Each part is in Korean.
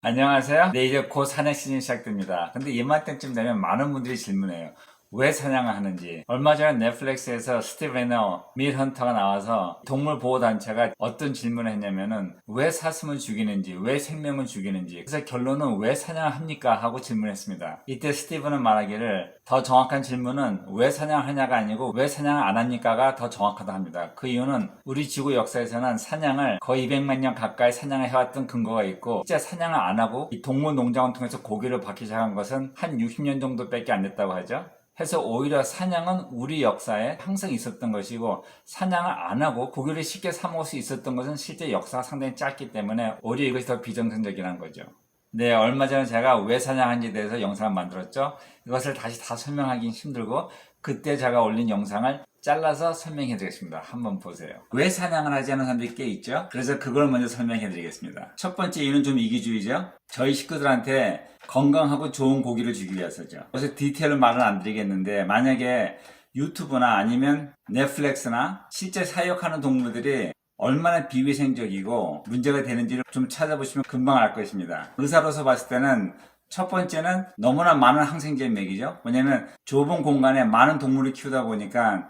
안녕하세요. 네, 이제 곧 사냥 시즌이 시작됩니다. 근데 이맘때쯤 되면 많은 분들이 질문해요. 왜 사냥을 하는지. 얼마 전에 넷플릭스에서 스티브 레너, 밀 헌터가 나와서 동물 보호 단체가 어떤 질문을 했냐면은 왜 사슴을 죽이는지, 왜 생명을 죽이는지. 그래서 결론은 왜 사냥을 합니까? 하고 질문했습니다. 이때 스티브는 말하기를 더 정확한 질문은 왜 사냥을 하냐가 아니고 왜 사냥을 안 합니까가 더 정확하다 합니다. 그 이유는 우리 지구 역사에서는 사냥을 거의 200만 년 가까이 사냥을 해왔던 근거가 있고 진짜 사냥을 안 하고 이 동물 농장을 통해서 고기를 받기 시작한 것은 한 60년 정도밖에 안 됐다고 하죠. 해서 오히려 사냥은 우리 역사에 항상 있었던 것이고 사냥을 안 하고 고기를 쉽게 사 먹을 수 있었던 것은 실제 역사가 상당히 짧기 때문에 오히려 이것이 더 비정상적이라는 거죠. 네, 얼마 전에 제가 왜 사냥하는지에 대해서 영상을 만들었죠. 이것을 다시 다 설명하기 힘들고 그때 제가 올린 영상을 잘라서 설명해 드리겠습니다. 한번 보세요. 왜 사냥을 하지 않는 사람들이 꽤 있죠? 그래서 그걸 먼저 설명해 드리겠습니다. 첫 번째 이유는 좀 이기주의죠. 저희 식구들한테 건강하고 좋은 고기를 주기 위해서죠. 그래서 디테일은 말은 안 드리겠는데 만약에 유튜브나 아니면 넷플릭스나 실제 사육하는 동물들이 얼마나 비위생적이고 문제가 되는지를 좀 찾아보시면 금방 알 것입니다. 의사로서 봤을 때는 첫 번째는 너무나 많은 항생제 먹이죠. 왜냐면 좁은 공간에 많은 동물을 키우다 보니까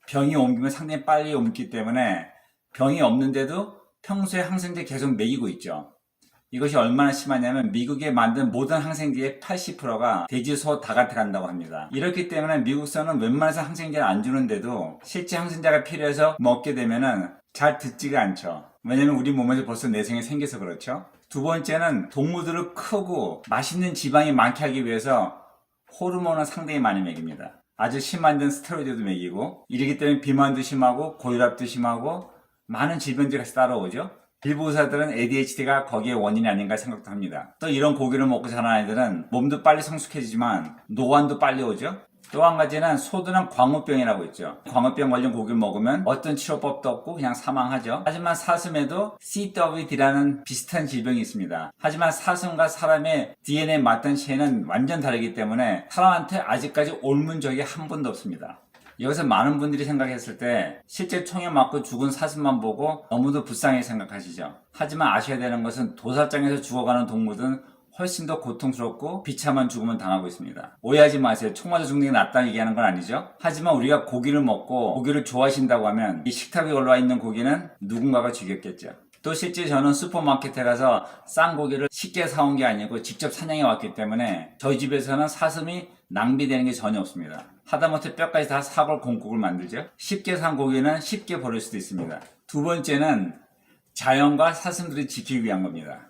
병이 옮기면 상당히 빨리 옮기 때문에 병이 없는데도 평소에 항생제 계속 먹이고 있죠. 이것이 얼마나 심하냐면 미국에 만든 모든 항생제의 80%가 돼지, 소, 닭한테 간다고 합니다. 이렇기 때문에 미국서는 웬만해서 항생제를 안 주는데도 실제 항생제가 필요해서 먹게 되면은 잘 듣지가 않죠. 왜냐면 우리 몸에서 벌써 내성이 생겨서 그렇죠. 두 번째는 동물들을 크고 맛있는 지방이 많게 하기 위해서 호르몬을 상당히 많이 먹입니다. 아주 심한 데는 스테로이드도 먹이고 이러기 때문에 비만도 심하고 고혈압도 심하고 많은 질병들이 같이 따라오죠. 일부 의사들은 ADHD가 거기에 원인이 아닌가 생각도 합니다. 또 이런 고기를 먹고 자란 아이들은 몸도 빨리 성숙해지지만 노안도 빨리 오죠. 또 한 가지는 소두는 광우병이라고 있죠. 광우병 관련 고기를 먹으면 어떤 치료법도 없고 그냥 사망하죠. 하지만 사슴에도 CWD라는 비슷한 질병이 있습니다. 하지만 사슴과 사람의 DNA 맞던 체는 완전 다르기 때문에 사람한테 아직까지 옮은 적이 한 번도 없습니다. 여기서 많은 분들이 생각했을 때 실제 총에 맞고 죽은 사슴만 보고 너무도 불쌍하게 생각하시죠. 하지만 아셔야 되는 것은 도살장에서 죽어가는 동물들은 훨씬 더 고통스럽고 비참한 죽음을 당하고 있습니다. 오해하지 마세요. 총 맞아 죽는 게 낫다는 얘기하는 건 아니죠. 하지만 우리가 고기를 먹고 고기를 좋아하신다고 하면 이 식탁 위에 올라와 있는 고기는 누군가가 죽였겠죠. 또 실제 저는 슈퍼마켓에 가서 싼 고기를 쉽게 사온 게 아니고 직접 사냥해 왔기 때문에 저희 집에서는 사슴이 낭비되는 게 전혀 없습니다. 하다못해 뼈까지 다 사골 공국을 만들죠. 쉽게 산 고기는 쉽게 버릴 수도 있습니다. 두 번째는 자연과 사슴들을 지키기 위한 겁니다.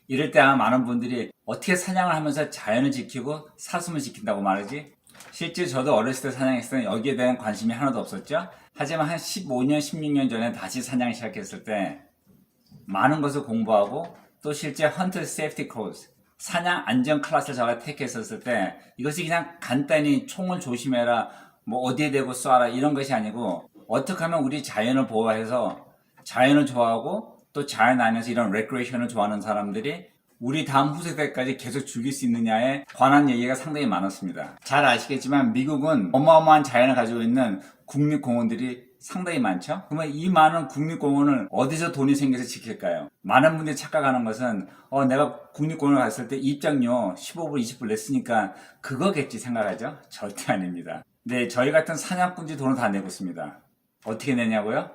이럴 때 아마 많은 분들이 어떻게 사냥을 하면서 자연을 지키고 사슴을 지킨다고 말하지? 실제 저도 어렸을 때 사냥했을 때 여기에 대한 관심이 하나도 없었죠. 하지만 한 15년, 16년 전에 다시 사냥을 시작했을 때 많은 것을 공부하고 또 실제 헌터 세이프티 코스 사냥 안전 클래스를 제가 택했었을 때 이것이 그냥 간단히 총을 조심해라 뭐 어디에 대고 쏴라 이런 것이 아니고 어떻게 하면 우리 자연을 보호해서 자연을 좋아하고 또 자연 안에서 이런 레크레이션을 좋아하는 사람들이 우리 다음 후세대까지 계속 죽일 수 있느냐에 관한 얘기가 상당히 많았습니다. 잘 아시겠지만 미국은 어마어마한 자연을 가지고 있는 국립공원들이 상당히 많죠. 그러면 이 많은 국립공원을 어디서 돈이 생겨서 지킬까요? 많은 분들이 착각하는 것은 내가 국립공원을 갔을 때 입장료 15불 20불 냈으니까 그거겠지 생각하죠. 절대 아닙니다. 네, 저희 같은 사냥꾼들이 돈을 다 내고 있습니다. 어떻게 내냐고요?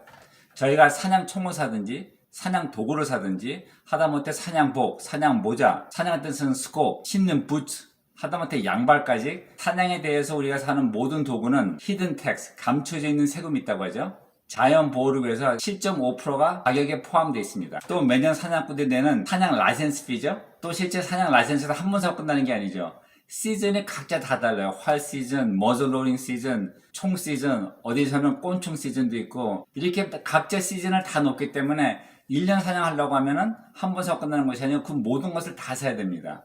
저희가 사냥총을 사든지 사냥 도구를 사든지 하다못해 사냥복, 사냥모자, 사냥할 때 쓰는 스코프, 신는 부츠 하다못해 양발까지 사냥에 대해서 우리가 사는 모든 도구는 히든 텍스, 감춰져 있는 세금이 있다고 하죠. 자연 보호를 위해서 7.5%가 가격에 포함되어 있습니다. 또 매년 사냥꾼들이 내는 사냥 라이센스 피죠. 또 실제 사냥 라이센스도 한 번 사고 끝나는 게 아니죠. 시즌이 각자 다 달라요. 활 시즌, 머즐로링 시즌, 총 시즌, 어디서는 꼰총 시즌도 있고 이렇게 각자 시즌을 다 놓기 때문에 1년 사냥하려고 하면은 한 번 사고 끝나는 것이 아니고 그 모든 것을 다 사야 됩니다.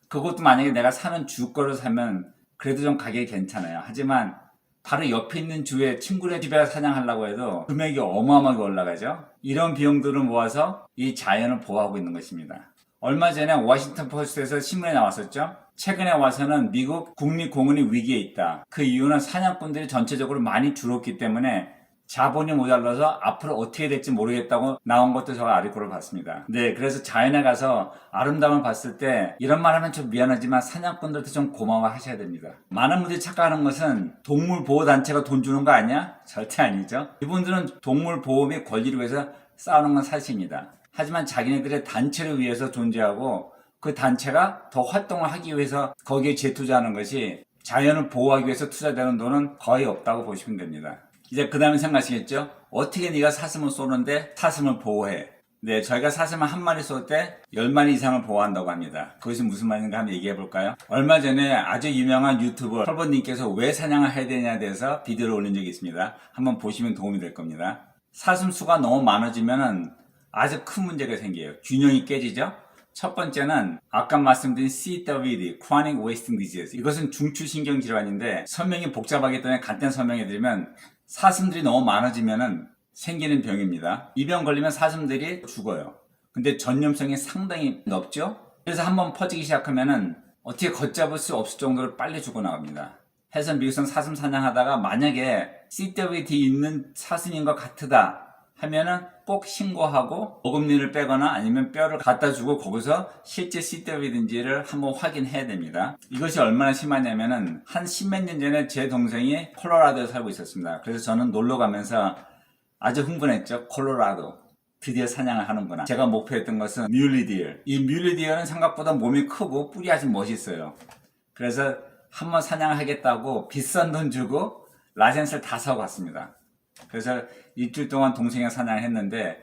그것도 만약에 내가 사는 주 거를 사면 그래도 좀 가격이 괜찮아요. 하지만 바로 옆에 있는 주에 친구네 집에 사냥하려고 해도 금액이 어마어마하게 올라가죠. 이런 비용들을 모아서 이 자연을 보호하고 있는 것입니다. 얼마 전에 워싱턴 포스트에서 신문에 나왔었죠. 최근에 와서는 미국 국립공원이 위기에 있다. 그 이유는 사냥꾼들이 전체적으로 많이 줄었기 때문에 자본이 모자라서 앞으로 어떻게 될지 모르겠다고 나온 것도 제가 아리코를 봤습니다. 네, 그래서 자연에 가서 아름다움을 봤을 때 이런 말 하면 좀 미안하지만 사냥꾼들도 좀 고마워 하셔야 됩니다. 많은 분들이 착각하는 것은 동물보호단체가 돈 주는 거 아니야? 절대 아니죠. 이분들은 동물보호 및 권리를 위해서 싸우는 건 사실입니다. 하지만 자기네들의 단체를 위해서 존재하고 그 단체가 더 활동을 하기 위해서 거기에 재투자하는 것이 자연을 보호하기 위해서 투자되는 돈은 거의 없다고 보시면 됩니다. 이제 그 다음에 생각하시겠죠? 어떻게 네가 사슴을 쏘는데 사슴을 보호해? 네, 저희가 사슴을 한 마리 쏠 때 10마리 이상을 보호한다고 합니다. 그것이 무슨 말인가 한번 얘기해 볼까요? 얼마 전에 아주 유명한 유튜버 털보님께서 왜 사냥을 해야 되냐에 대해서 비디오를 올린 적이 있습니다. 한번 보시면 도움이 될 겁니다. 사슴 수가 너무 많아지면은 아주 큰 문제가 생겨요. 균형이 깨지죠? 첫 번째는 아까 말씀드린 CWD, Chronic Wasting Disease. 이것은 중추신경 질환인데 설명이 복잡하기 때문에 간단히 설명해드리면 사슴들이 너무 많아지면은 생기는 병입니다. 이 병 걸리면 사슴들이 죽어요. 근데 전염성이 상당히 높죠? 그래서 한번 퍼지기 시작하면은 어떻게 걷잡을 수 없을 정도로 빨리 죽어나갑니다. 해서 미국에서 사슴 사냥하다가 만약에 CWD 있는 사슴인 것 같으다 하면은 꼭 신고하고 어금니를 빼거나 아니면 뼈를 갖다 주고 거기서 실제 CWD인지를 한번 확인해야 됩니다. 이것이 얼마나 심하냐면은 한 십몇 년 전에 제 동생이 콜로라도에 살고 있었습니다. 그래서 저는 놀러 가면서 아주 흥분했죠. 콜로라도. 드디어 사냥을 하는구나. 제가 목표했던 것은 뮬리디어. 이 뮬리디어는 생각보다 몸이 크고 뿔이 아주 멋있어요. 그래서 한번 사냥을 하겠다고 비싼 돈 주고 라이센스를 다 사고 갔습니다. 그래서 일주일 동안 동생이랑 사냥을 했는데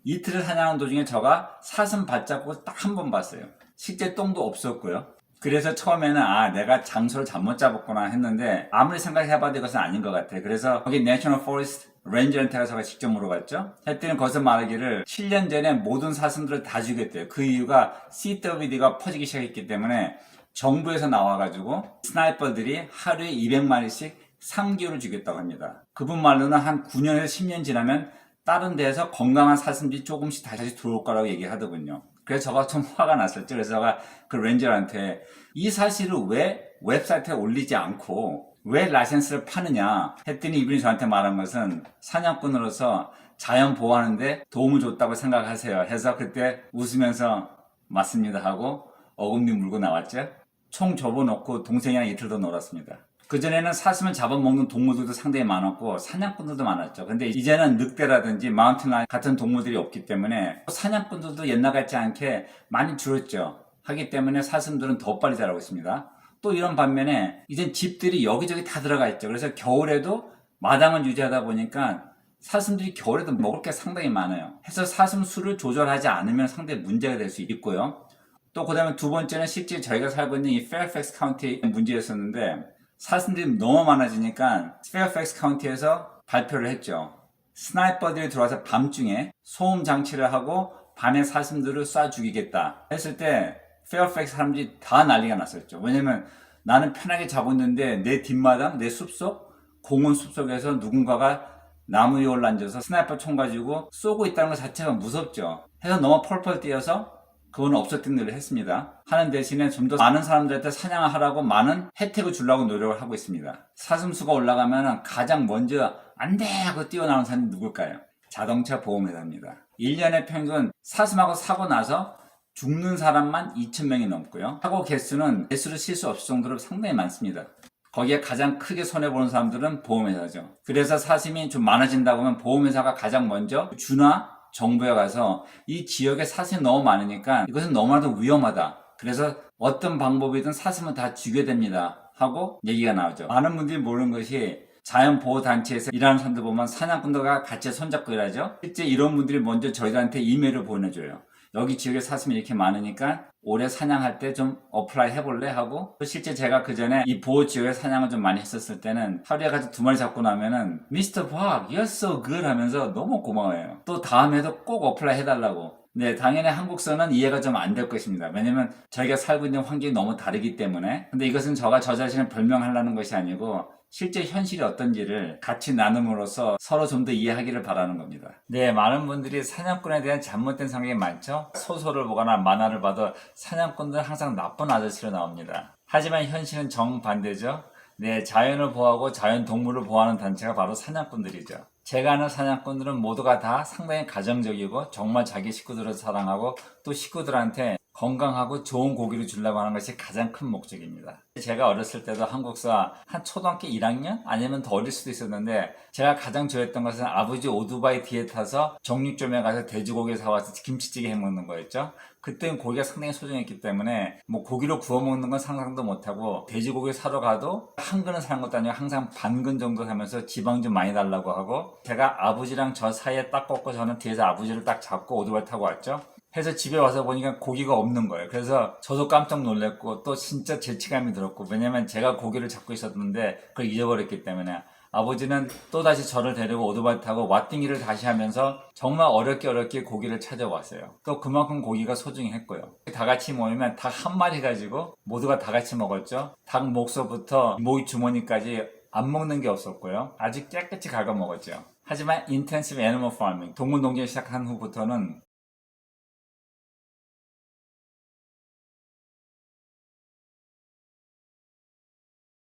이틀을 사냥한 도중에 저가 사슴 발자국을 딱 한 번 봤어요. 실제 똥도 없었고요. 그래서 처음에는 내가 장소를 잘못 잡았구나 했는데 아무리 생각해봐도 이것은 아닌 것 같아. 그래서 거기 내셔널 포레스트 렌저한테 가서 직접 물어봤죠. 했더니 거기서 말하기를 7년 전에 모든 사슴들을 다 죽였대요. 그 이유가 CWD가 퍼지기 시작했기 때문에 정부에서 나와가지고 스나이퍼들이 하루에 200마리씩 3개월을 죽였다고 합니다. 그분 말로는 한 9년에서 10년 지나면 다른 데에서 건강한 사슴들이 조금씩 다시 들어올 거라고 얘기하더군요. 그래서 저가 좀 화가 났었죠. 그래서 제가 그 렌저한테 이 사실을 왜 웹사이트에 올리지 않고 왜 라이센스를 파느냐 했더니 이분이 저한테 말한 것은 사냥꾼으로서 자연 보호하는데 도움을 줬다고 생각하세요. 해서 그때 웃으면서 맞습니다 하고 어금니 물고 나왔죠. 총 접어놓고 동생이랑 이틀 더 놀았습니다. 그전에는 사슴을 잡아먹는 동물들도 상당히 많았고 사냥꾼들도 많았죠. 근데 이제는 늑대라든지 마운틴 라이언 같은 동물들이 없기 때문에 사냥꾼들도 옛날 같지 않게 많이 줄었죠. 하기 때문에 사슴들은 더 빨리 자라고 있습니다. 또 이런 반면에 이젠 집들이 여기저기 다 들어가 있죠. 그래서 겨울에도 마당을 유지하다 보니까 사슴들이 겨울에도 먹을 게 상당히 많아요. 해서 사슴 수를 조절하지 않으면 상당히 문제가 될 수 있고요. 또 그 다음에 두 번째는 실제 저희가 살고 있는 이 페어팩스 카운티의 문제였었는데 사슴들이 너무 많아지니까 페어팩스 카운티에서 발표를 했죠. 스나이퍼들이 들어와서 밤중에 소음 장치를 하고 밤에 사슴들을 쏴 죽이겠다 했을 때 페어팩스 사람들이 다 난리가 났었죠. 왜냐면 나는 편하게 자고 있는데 내 뒷마당, 내 숲속, 공원 숲속에서 누군가가 나무 위에 올라앉아서 스나이퍼 총 가지고 쏘고 있다는 것 자체가 무섭죠. 해서 너무 펄펄 뛰어서 그건 없었던 일을 했습니다. 하는 대신에 좀 더 많은 사람들한테 사냥을 하라고 많은 혜택을 주려고 노력을 하고 있습니다. 사슴수가 올라가면 가장 먼저 안 돼! 하고 뛰어나오는 사람이 누굴까요? 자동차 보험회사입니다. 1년에 평균 사슴하고 사고 나서 죽는 사람만 2,000명이 넘고요. 사고 개수는 개수를 실 수 없을 정도로 상당히 많습니다. 거기에 가장 크게 손해보는 사람들은 보험회사죠. 그래서 사슴이 좀 많아진다고 하면 보험회사가 가장 먼저 주나 정부에 가서 이 지역에 사슴이 너무 많으니까 이것은 너무나도 위험하다. 그래서 어떤 방법이든 사슴은 다 죽여야 됩니다. 하고 얘기가 나오죠. 많은 분들이 모르는 것이 자연보호단체에서 일하는 사람들 보면 사냥꾼들과 같이 손잡고 일하죠. 실제 이런 분들이 먼저 저희들한테 이메일을 보내줘요. 여기 지역에 사슴이 이렇게 많으니까 올해 사냥할 때 좀 어플라이 해볼래? 하고 실제 제가 그 전에 이 보호지역에 사냥을 좀 많이 했었을 때는 하루에 가지고 2마리 잡고 나면은 미스터 박, you're so good 하면서 너무 고마워해요. 또 다음에도 꼭 어플라이 해달라고. 네, 당연히 한국서는 이해가 좀 안 될 것입니다. 왜냐면 저희가 살고 있는 환경이 너무 다르기 때문에. 근데 이것은 저 자신을 변명하려는 것이 아니고 실제 현실이 어떤지를 같이 나눔으로써 서로 좀 더 이해하기를 바라는 겁니다. 네, 많은 분들이 사냥꾼에 대한 잘못된 생각이 많죠. 소설을 보거나 만화를 봐도 사냥꾼들은 항상 나쁜 아저씨로 나옵니다. 하지만 현실은 정반대죠. 네, 자연을 보호하고 자연 동물을 보호하는 단체가 바로 사냥꾼들이죠. 제가 아는 사냥꾼들은 모두가 다 상당히 가정적이고 정말 자기 식구들을 사랑하고 또 식구들한테 건강하고 좋은 고기를 주려고 하는 것이 가장 큰 목적입니다. 제가 어렸을 때도 한국사 한 초등학교 1학년? 아니면 더 어릴 수도 있었는데 제가 가장 좋아했던 것은 아버지 오토바이 뒤에 타서 정육점에 가서 돼지고기 사와서 김치찌개 해먹는 거였죠. 그때는 고기가 상당히 소중했기 때문에 뭐 고기로 구워 먹는 건 상상도 못하고 돼지고기 사러 가도 한 근은 사는 것도 아니고 항상 반 근 정도 사면서 지방 좀 많이 달라고 하고 제가 아버지랑 저 사이에 딱 꺾고 저는 뒤에서 아버지를 딱 잡고 오토바이 타고 왔죠. 해서 집에 와서 보니까 고기가 없는 거예요. 그래서 저도 깜짝 놀랐고 또 진짜 죄책감이 들었고 왜냐면 제가 고기를 잡고 있었는데 그걸 잊어버렸기 때문에 아버지는 또다시 저를 데리고 오토바이 타고 왓딩기를 다시 하면서 정말 어렵게 고기를 찾아왔어요. 또 그만큼 고기가 소중히 했고요. 다 같이 모이면 닭 한 마리 가지고 모두가 다 같이 먹었죠. 닭 목서부터 모이 주머니까지 안 먹는 게 없었고요. 아주 깨끗이 갉아 먹었죠. 하지만 인텐시브 애니멀 파밍 동물 농장 시작한 후부터는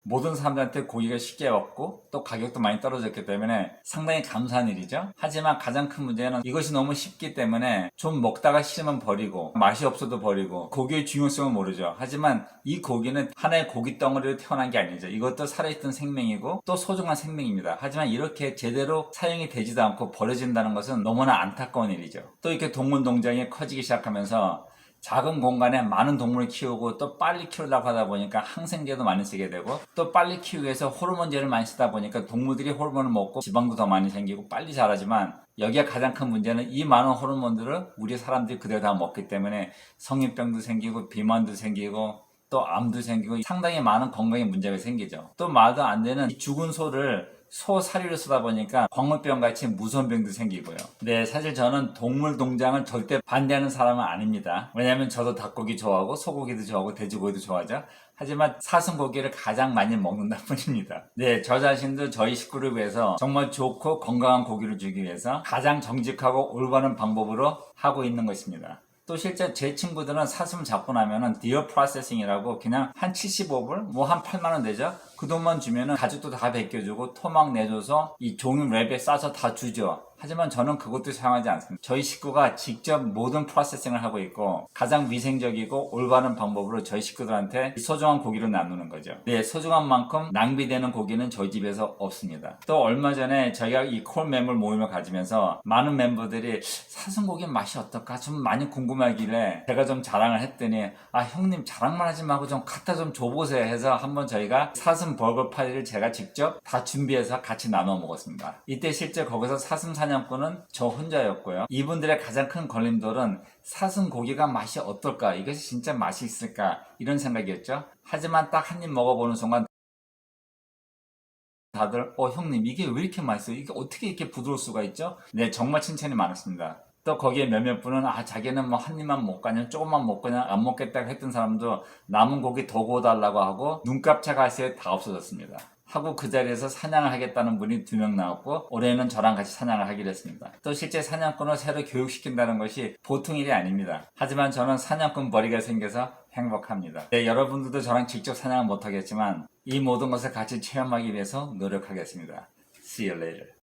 모든 사람들한테 고기가 쉽게 왔고 또 가격도 많이 떨어졌기 때문에 상당히 감사한 일이죠. 하지만 가장 큰 문제는 이것이 너무 쉽기 때문에 좀 먹다가 싫으면 버리고 맛이 없어도 버리고 고기의 중요성을 모르죠. 하지만 이 고기는 하나의 고기 덩어리로 태어난 게 아니죠. 이것도 살아있던 생명이고 또 소중한 생명입니다. 하지만 이렇게 제대로 사용이 되지도 않고 버려진다는 것은 너무나 안타까운 일이죠. 또 이렇게 동물 농장이 커지기 시작하면서 작은 공간에 많은 동물을 키우고 또 빨리 키우려고 하다 보니까 항생제도 많이 쓰게 되고 또 빨리 키우기 위해서 호르몬제를 많이 쓰다 보니까 동물들이 호르몬을 먹고 지방도 더 많이 생기고 빨리 자라지만 여기에 가장 큰 문제는 이 많은 호르몬들을 우리 사람들이 그대로 다 먹기 때문에 성인병도 생기고 비만도 생기고 또 암도 생기고 상당히 많은 건강에 문제가 생기죠. 또 말도 안 되는 죽은 소를 소 사료를 쓰다 보니까 광우병 같이 무서운 병도 생기고요. 네, 사실 저는 동물 농장을 절대 반대하는 사람은 아닙니다. 왜냐하면 저도 닭고기 좋아하고 소고기도 좋아하고 돼지고기도 좋아하죠. 하지만 사슴고기를 가장 많이 먹는다 뿐입니다. 네, 저 자신도 저희 식구를 위해서 정말 좋고 건강한 고기를 주기 위해서 가장 정직하고 올바른 방법으로 하고 있는 것입니다. 또 실제 제 친구들은 사슴 잡고 나면은 디어 프로세싱이라고 그냥 한 75불? 뭐 한 8만원 되죠? 그 돈만 주면은 가죽도 다 벗겨주고 토막 내줘서 이 종이 랩에 싸서 다 주죠. 하지만 저는 그것도 사용하지 않습니다. 저희 식구가 직접 모든 프로세싱을 하고 있고 가장 위생적이고 올바른 방법으로 저희 식구들한테 소중한 고기를 나누는 거죠. 네, 소중한 만큼 낭비되는 고기는 저희 집에서 없습니다. 또 얼마 전에 저희가 이 콜 멤버 모임을 가지면서 많은 멤버들이 사슴고기 맛이 어떨까 좀 많이 궁금하길래 제가 좀 자랑을 했더니 아 형님 자랑만 하지 말고 좀 갖다 좀 줘보세요 해서 한번 저희가 사슴 버거 파티를 제가 직접 다 준비해서 같이 나눠 먹었습니다. 이때 실제 거기서 사슴 사냥꾼은 저 혼자였고요. 이분들의 가장 큰 걸림돌은 사슴 고기가 맛이 어떨까? 이것이 진짜 맛이 있을까? 이런 생각이었죠. 하지만 딱 한 입 먹어보는 순간 다들 형님 이게 왜 이렇게 맛있어요? 이게 어떻게 이렇게 부드러울 수가 있죠? 네, 정말 칭찬이 많았습니다. 또 거기에 몇몇 분은 자기는 뭐 한 입만 먹고 그냥 조금만 먹고 그냥 안 먹겠다고 했던 사람도 남은 고기 더 구워달라고 하고 눈깜짝 할 새에 다 없어졌습니다. 하고 그 자리에서 사냥을 하겠다는 분이 2명 나왔고 올해는 저랑 같이 사냥을 하기로 했습니다. 또 실제 사냥꾼을 새로 교육시킨다는 것이 보통 일이 아닙니다. 하지만 저는 사냥꾼 벌이가 생겨서 행복합니다. 네, 여러분들도 저랑 직접 사냥은 못하겠지만 이 모든 것을 같이 체험하기 위해서 노력하겠습니다. See you later.